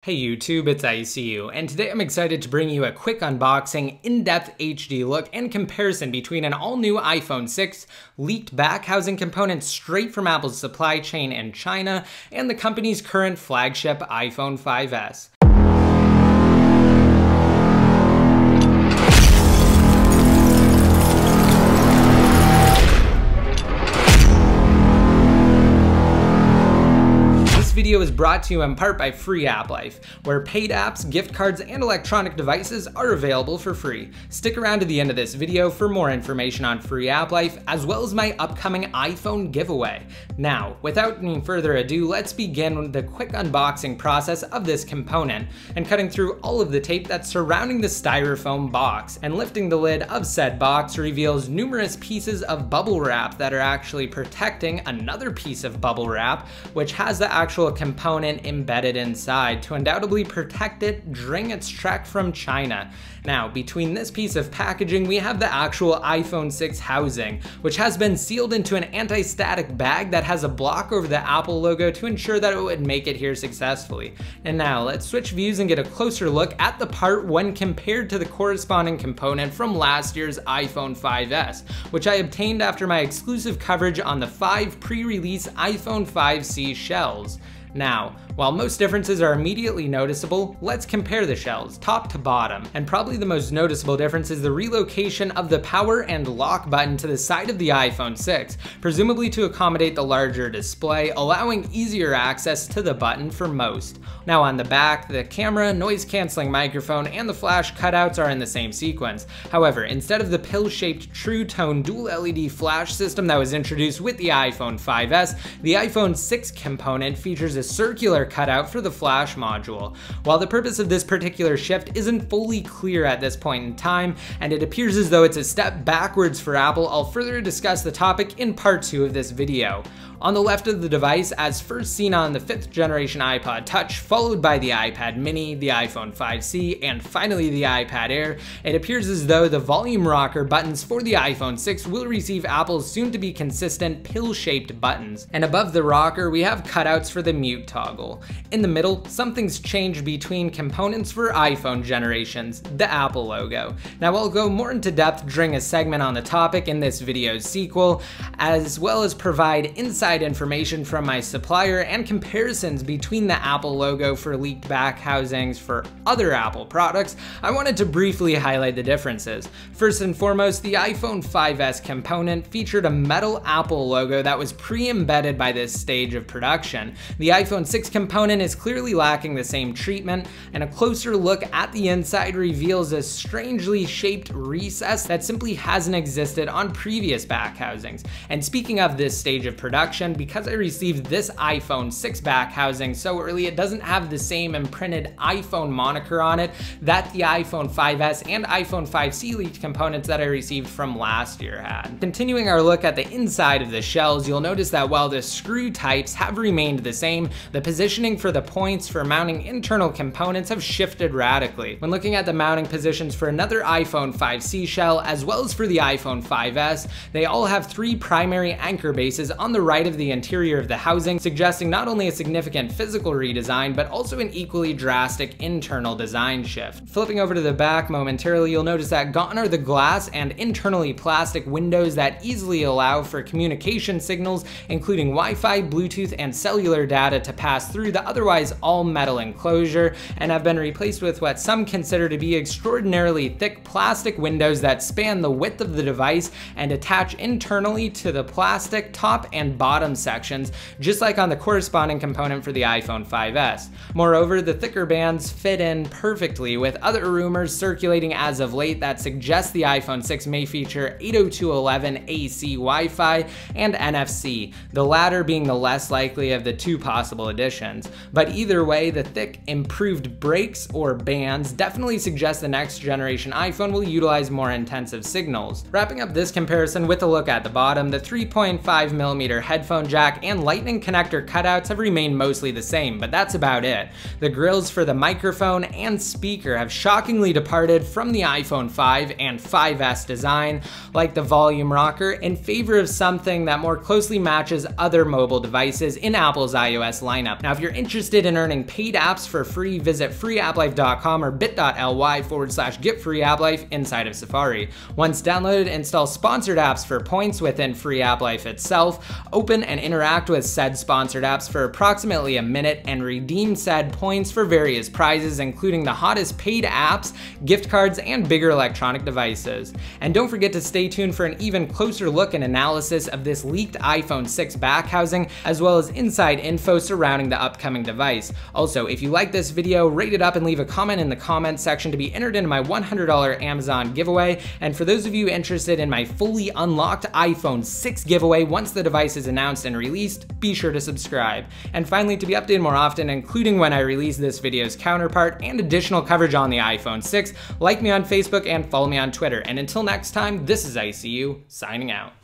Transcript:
Hey YouTube, it's ICU, and today I'm excited to bring you a quick unboxing, in-depth HD look, and comparison between an all-new iPhone 6, leaked back housing components straight from Apple's supply chain in China, and the company's current flagship iPhone 5S. This video is brought to you in part by Free App Life, where paid apps, gift cards, and electronic devices are available for free. Stick around to the end of this video for more information on Free App Life, as well as my upcoming iPhone giveaway. Now, without any further ado, let's begin with the quick unboxing process of this component, and cutting through all of the tape that's surrounding the styrofoam box. And lifting the lid of said box reveals numerous pieces of bubble wrap that are actually protecting another piece of bubble wrap, which has the actual component embedded inside to undoubtedly protect it during its trek from China. Now, between this piece of packaging, we have the actual iPhone 6 housing, which has been sealed into an anti-static bag that has a block over the Apple logo to ensure that it would make it here successfully. And now, let's switch views and get a closer look at the part when compared to the corresponding component from last year's iPhone 5S, which I obtained after my exclusive coverage on the 5 pre-release iPhone 5C shells. Now, while most differences are immediately noticeable, let's compare the shells, top to bottom. And probably the most noticeable difference is the relocation of the power and lock button to the side of the iPhone 6, presumably to accommodate the larger display, allowing easier access to the button for most. Now on the back, the camera, noise-canceling microphone, and the flash cutouts are in the same sequence. However, instead of the pill-shaped True Tone dual LED flash system that was introduced with the iPhone 5S, the iPhone 6 component features a circular cutout for the flash module. While the purpose of this particular shift isn't fully clear at this point in time, and it appears as though it's a step backwards for Apple, I'll further discuss the topic in part 2 of this video. On the left of the device, as first seen on the 5th generation iPod Touch, followed by the iPad mini, the iPhone 5C, and finally the iPad Air, it appears as though the volume rocker buttons for the iPhone 6 will receive Apple's soon-to-be consistent pill-shaped buttons. And above the rocker, we have cutouts for the mute toggle. In the middle, something's changed between components for iPhone generations, the Apple logo. Now I'll go more into depth during a segment on the topic in this video's sequel, as well as provide inside information from my supplier and comparisons between the Apple logo for leaked back housings for other Apple products. I wanted to briefly highlight the differences. First and foremost, the iPhone 5S component featured a metal Apple logo that was pre-embedded by this stage of production. The iPhone 6 component is clearly lacking the same treatment, and a closer look at the inside reveals a strangely shaped recess that simply hasn't existed on previous back housings. And speaking of this stage of production, because I received this iPhone 6 back housing so early, it doesn't have the same imprinted iPhone moniker on it that the iPhone 5S and iPhone 5C leaked components that I received from last year had. Continuing our look at the inside of the shells, you'll notice that while the screw types have remained the same, the positioning for the points for mounting internal components have shifted radically. When looking at the mounting positions for another iPhone 5C shell, as well as for the iPhone 5S, they all have 3 primary anchor bases on the right of the interior of the housing, suggesting not only a significant physical redesign, but also an equally drastic internal design shift. Flipping over to the back momentarily, you'll notice that gone are the glass and internally plastic windows that easily allow for communication signals, including Wi-Fi, Bluetooth, and cellular data to pass through the otherwise all-metal enclosure, and have been replaced with what some consider to be extraordinarily thick plastic windows that span the width of the device and attach internally to the plastic top and bottom sections, just like on the corresponding component for the iPhone 5S. Moreover, the thicker bands fit in perfectly, with other rumors circulating as of late that suggest the iPhone 6 may feature 802.11 AC Wi-Fi and NFC, the latter being the less likely of the 2 possible additions. But either way, the thick, improved breaks or bands definitely suggest the next generation iPhone will utilize more intensive signals. Wrapping up this comparison with a look at the bottom, the 3.5mm headphone headphone jack and lightning connector cutouts have remained mostly the same, but that's about it. The grills for the microphone and speaker have shockingly departed from the iPhone 5 and 5S design, like the volume rocker, in favor of something that more closely matches other mobile devices in Apple's iOS lineup. Now, if you're interested in earning paid apps for free, visit freeapplife.com or bit.ly/getfreeapplife inside of Safari. Once downloaded, install sponsored apps for points within Free App Life itself, open and interact with said sponsored apps for approximately a minute, and redeem said points for various prizes, including the hottest paid apps, gift cards, and bigger electronic devices. And don't forget to stay tuned for an even closer look and analysis of this leaked iPhone 6 back housing, as well as inside info surrounding the upcoming device. Also, if you like this video, rate it up and leave a comment in the comments section to be entered into my $100 Amazon giveaway. And for those of you interested in my fully unlocked iPhone 6 giveaway once the device is announced and released, be sure to subscribe. And finally, to be updated more often, including when I release this video's counterpart and additional coverage on the iPhone 6, like me on Facebook and follow me on Twitter. And until next time, this is ICU, signing out.